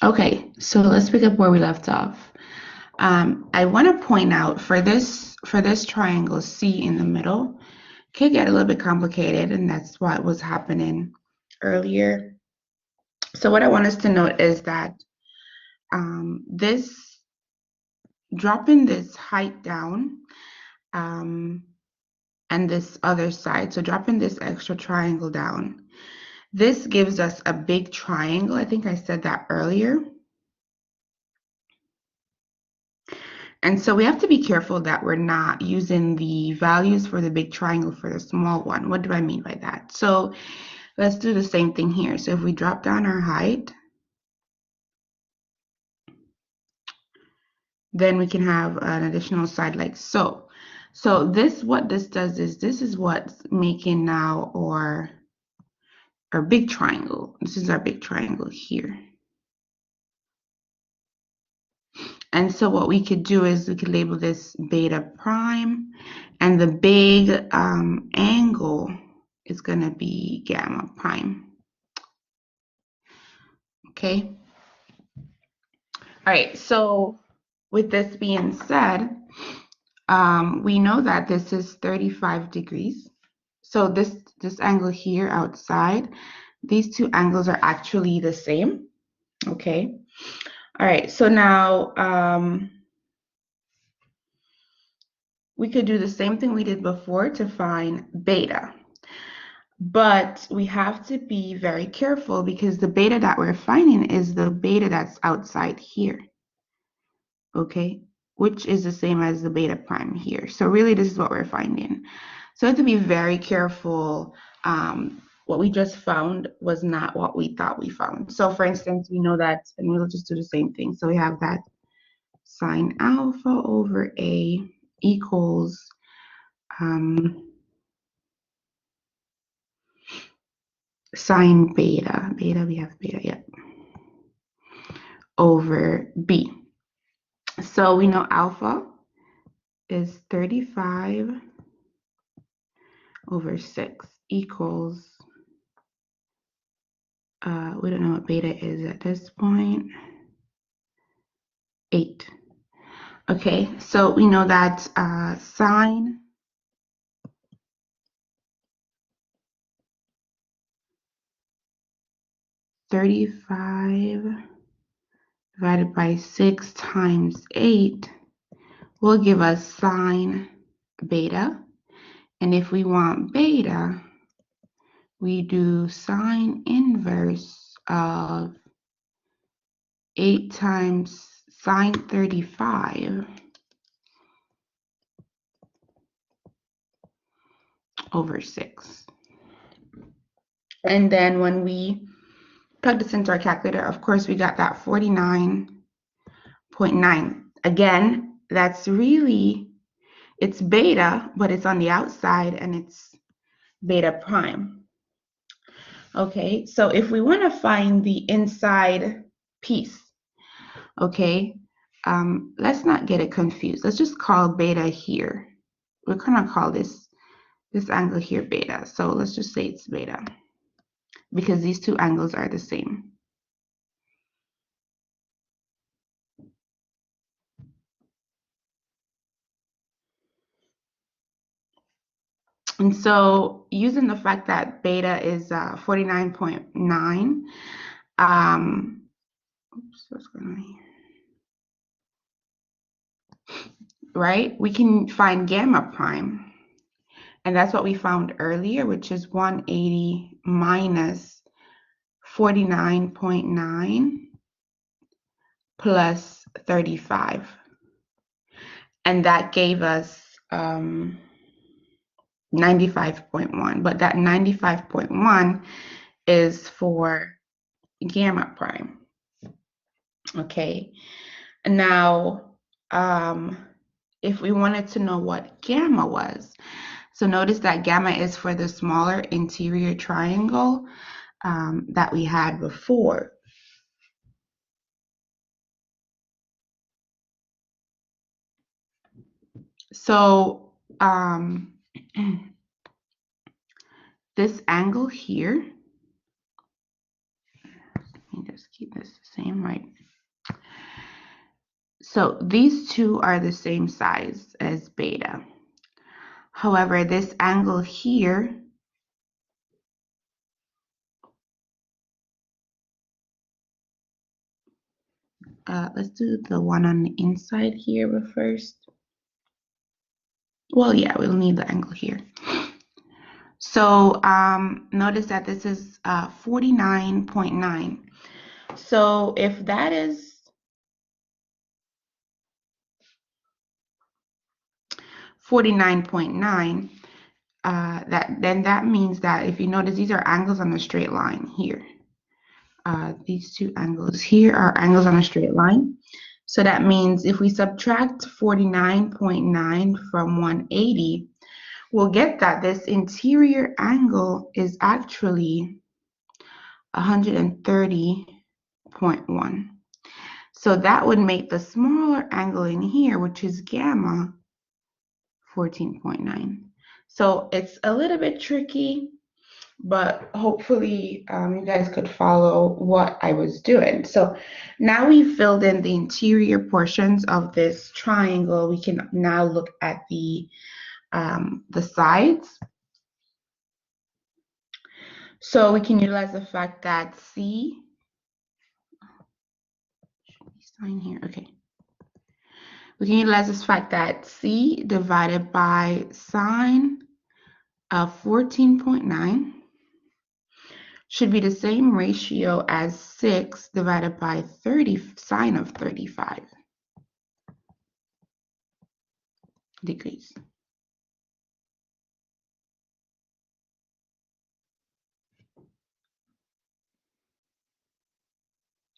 Okay, so let's pick up where we left off. I want to point out for this triangle C in the middle, could get a little bit complicated, and that's what was happening earlier. So what I want us to note is that this dropping this height down and this other side, so dropping this extra triangle down, this gives us a big triangle. I think I said that earlier. And so we have to be careful that we're not using the values for the big triangle for the small one. What do I mean by that? So let's do the same thing here. So if we drop down our height, then we can have an additional side like so. So what this does is this is what's making now our big triangle. This is our big triangle here. And so what we could do is we could label this beta prime, and the big angle is going to be gamma prime. Okay. All right. So with this being said, we know that this is 35 degrees. So this angle here outside, these two angles are actually the same. Okay. All right. So now we could do the same thing we did before to find beta. But we have to be very careful because the beta that we're finding is the beta that's outside here, okay, which is the same as the beta prime here. So really this is what we're finding. So we have to be very careful. What we just found was not what we thought we found. So for instance, we know that, and we'll just do the same thing. So we have that sine alpha over A equals sine beta, we have beta, yeah, over B. So we know alpha is 35 over 6 equals, we don't know what beta is at this point, 8. Okay, so we know that sine (35) divided by 6 times 8 will give us sine beta. And if we want beta, we do sine inverse of 8 times sine 35 over 6. And then when we plug this into our calculator, of course, we got that 49.9. Again, that's really, it's beta, but it's on the outside and it's beta prime. Okay, so if we want to find the inside piece, okay, let's not get it confused. Let's just call beta here. We're going to call this angle here beta. So let's just say it's beta because these two angles are the same. And so using the fact that beta is 49.9, oops, what's going on here? Right? We can find gamma prime. And that's what we found earlier, which is 180 minus 49.9 plus 35. And that gave us 95.1. But that 95.1 is for gamma prime. Okay. Now, if we wanted to know what gamma was, so notice that gamma is for the smaller interior triangle that we had before. So this angle here, let me just keep this the same, right? So these two are the same size as beta. However, this angle here, let's do the one on the inside here first. Well, yeah, we'll need the angle here. So notice that this is 49.9. So if that is 49.9, that means that if you notice, these are angles on a straight line here. These two angles here are angles on a straight line. So that means if we subtract 49.9 from 180, we'll get that this interior angle is actually 130.1. So that would make the smaller angle in here, which is gamma, 14.9. So it's a little bit tricky, but hopefully you guys could follow what I was doing. So now we filled in the interior portions of this triangle. We can now look at the sides. So we can utilize the fact that C, should we sign here? Okay. We can utilize this fact that C divided by sine of 14.9 should be the same ratio as 6 divided by 30 sine of 35 degrees.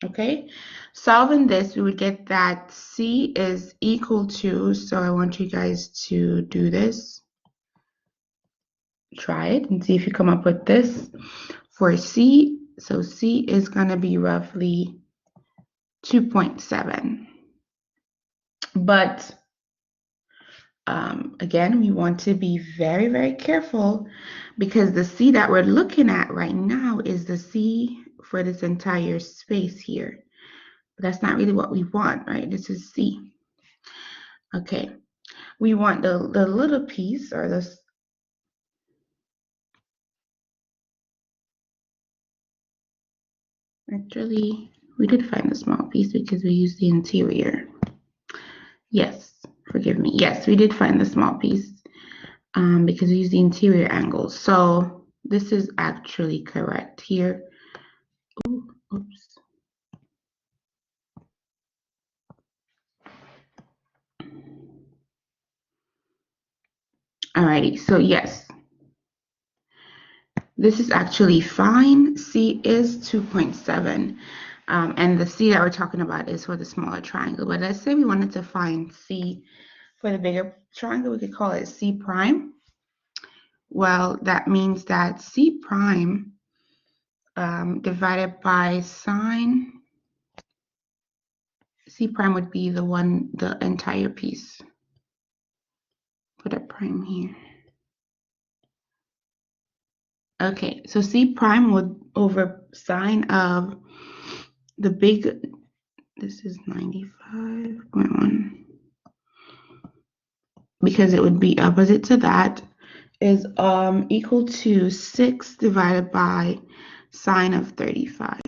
Okay, solving this, we would get that C is equal to, so I want you guys to do this. Try it and see if you come up with this. For C, so C is going to be roughly 2.7. But again, we want to be very, very careful because the C that we're looking at right now is the C for this entire space here. But that's not really what we want, right? This is C. Okay, we want the little piece or this. Actually, we did find the small piece because we used the interior. Yes, forgive me. Yes, we did find the small piece because we used the interior angles. So this is actually correct here. Ooh, oops. Alrighty, so yes, this is actually fine. C is 2.7. And the C that we're talking about is for the smaller triangle. But let's say we wanted to find C for the bigger triangle, we could call it C prime. Well, that means that C prime divided by sine, C prime would be the entire piece. Put a prime here. Okay, so C prime would over sine of the big, this is 95.1, because it would be opposite to that, is equal to 6 divided by sine of 35.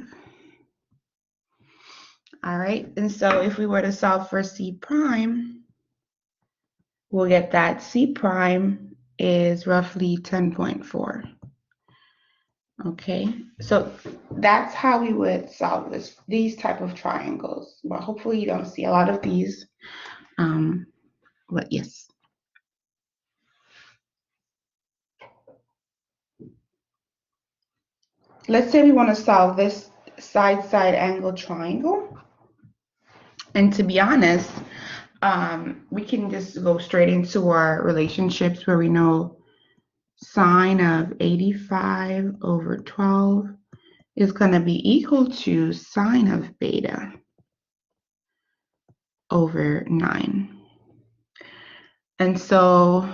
All right, and so if we were to solve for C prime, we'll get that C prime is roughly 10.4. Okay, so that's how we would solve these type of triangles. But hopefully you don't see a lot of these. But yes. Let's say we want to solve this side-side angle triangle. And to be honest, we can just go straight into our relationships where we know sine of 85 over 12 is going to be equal to sine of beta over 9. And so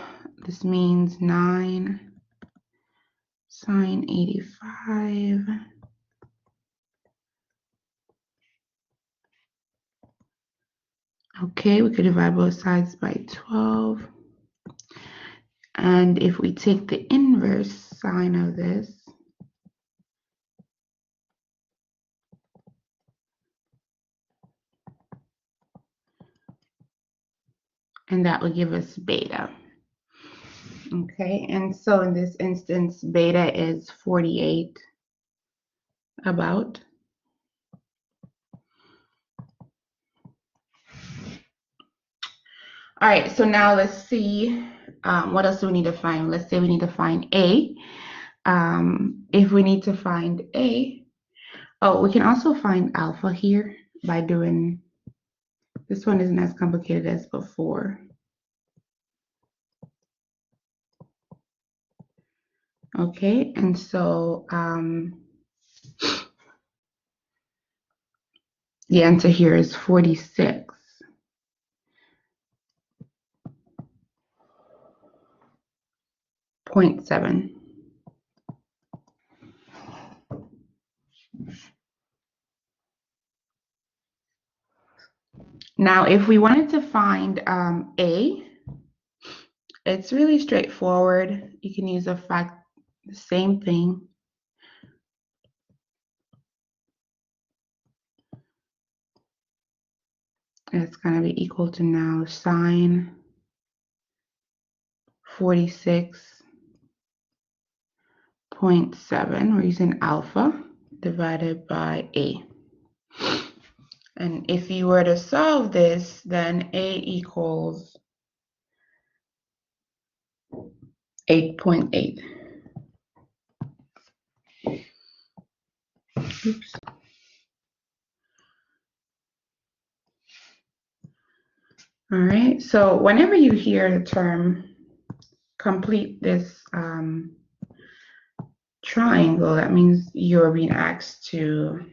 this means 9 sine 85 Okay, we could divide both sides by 12. And if we take the inverse sine of this, and that will give us beta. Okay, and so in this instance, beta is 48 about. All right, so now let's see what else do we need to find. Let's say we need to find A. If we need to find A, oh, we can also find alpha here by doing, this one isn't as complicated as before. Okay, and so the answer here is 46.7. Now, if we wanted to find A, it's really straightforward. You can use the same thing. It's going to be equal to now sine 46.7. We're using alpha divided by A. And if you were to solve this, then A equals 8.8. Oops. All right, so whenever you hear the term complete this triangle, that means you're being asked to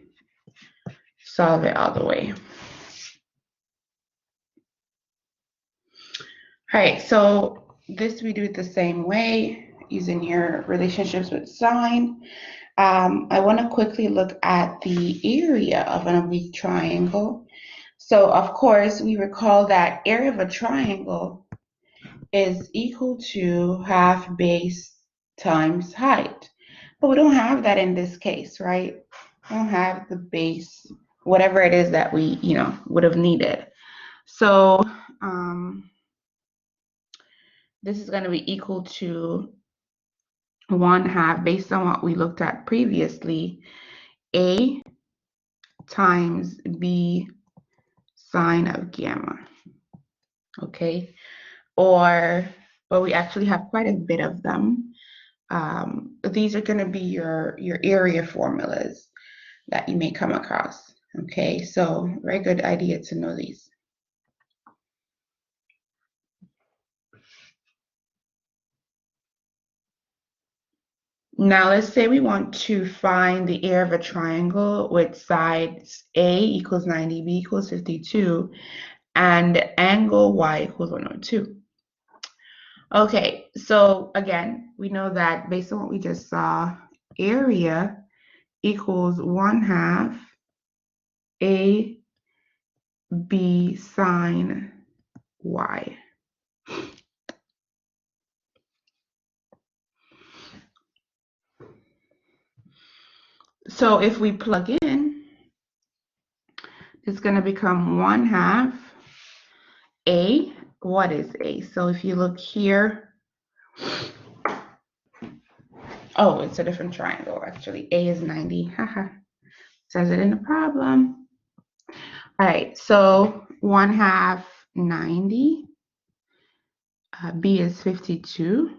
solve it all the way. All right, so this we do it the same way, using your relationships with sine. I want to quickly look at the area of an oblique triangle. So, of course, we recall that area of a triangle is equal to half base times height. But we don't have that in this case, right? We don't have the base, whatever it is that we, would have needed. So this is going to be equal to 1/2, based on what we looked at previously, A times B sine of gamma. Okay, but we actually have quite a bit of them. These are going to be your area formulas that you may come across. Okay, so very good idea to know these. Now let's say we want to find the area of a triangle with sides A equals 90, B equals 52, and angle Y equals 102. Okay, so again, we know that based on what we just saw, area equals 1/2 A B sine Y. So if we plug in, it's going to become 1/2 A. What is A? So if you look here, oh, it's a different triangle actually. A is 90. Haha. Says it in the problem. All right, so 1/2 90. B is 52.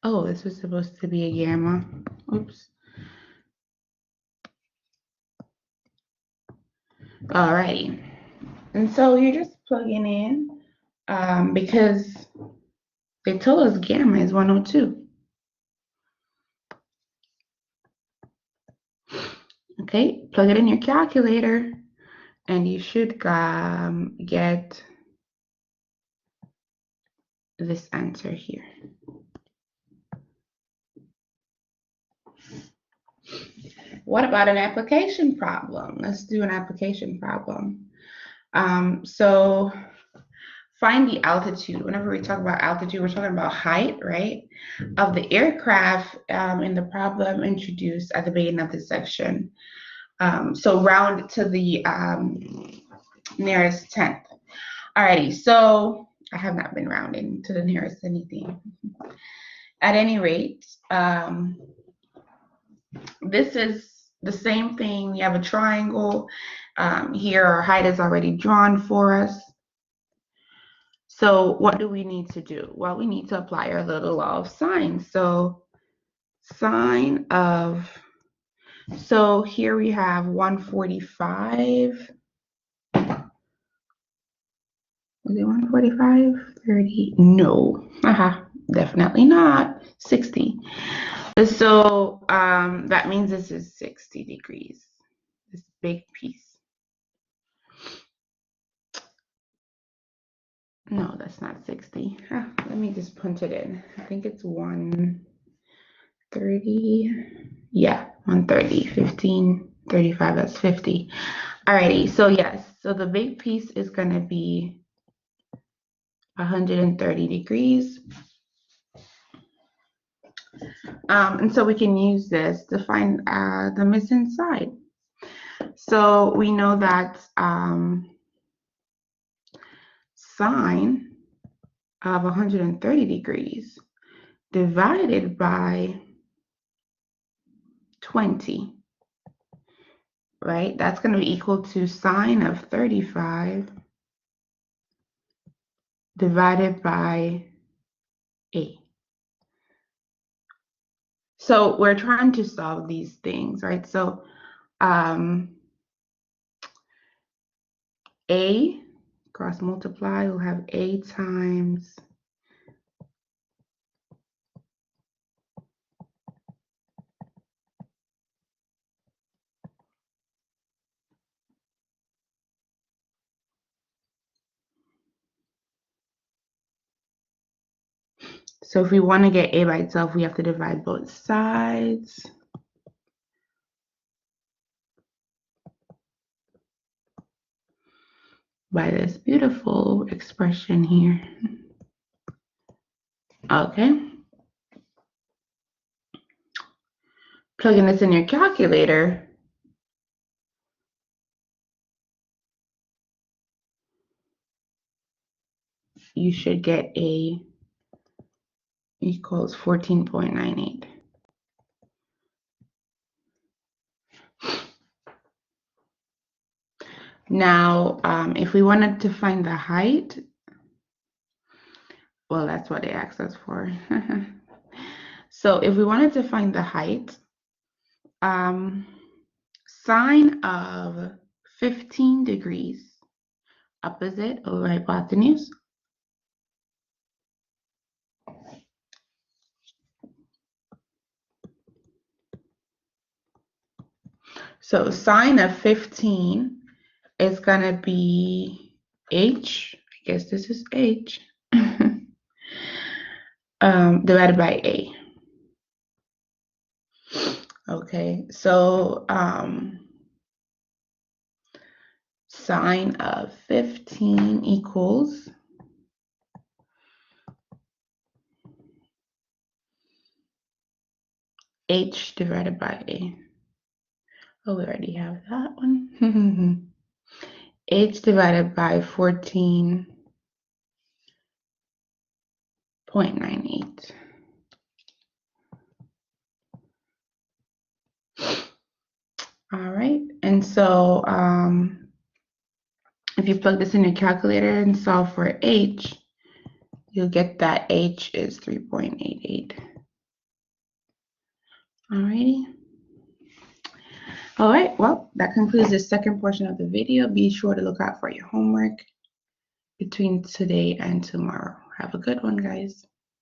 Oh, this was supposed to be a gamma. Oops. Alrighty. And so you're just plugging in because they told us gamma is 102. Okay, plug it in your calculator and you should get this answer here. What about an application problem? Let's do an application problem. So find the altitude. Whenever we talk about altitude, we're talking about height, right, of the aircraft in the problem introduced at the beginning of this section. So round to the nearest tenth. Alrighty, so I have not been rounding to the nearest anything. At any rate, this is the same thing. We have a triangle. Here our height is already drawn for us. So what do we need to do? Well, we need to apply our little law of sine. So sine of, so here we have 145. Is it 145? 30? No. Definitely not. 60. So that means this is 60 degrees. This big piece. No, that's not 60. Let me just punch it in. I think it's 130. Yeah, 130. 15, 35, that's 50. Alrighty, so yes. So the big piece is going to be 130 degrees. And so we can use this to find the missing side. So we know that sine of 130 degrees divided by 20, right? That's going to be equal to sine of 35 divided by a. So we're trying to solve these things, right? So a cross multiply, we'll have a times so if we want to get a by itself, we have to divide both sides. By this beautiful expression here. Okay. Plugging this in your calculator. You should get a equals 14.98. Now, if we wanted to find the height, well, that's what they asked us for. So if we wanted to find the height, sine of 15 degrees opposite over hypotenuse. So sine of 15 is going to be h, I guess this is h, divided by a. Okay, so sine of 15 equals h divided by a. Oh, we already have that one. H divided by 14.98. All right, and so if you plug this in your calculator and solve for h, you'll get that h is 3.88. Alrighty. All right, well, that concludes the second portion of the video. Be sure to look out for your homework between today and tomorrow. Have a good one, guys.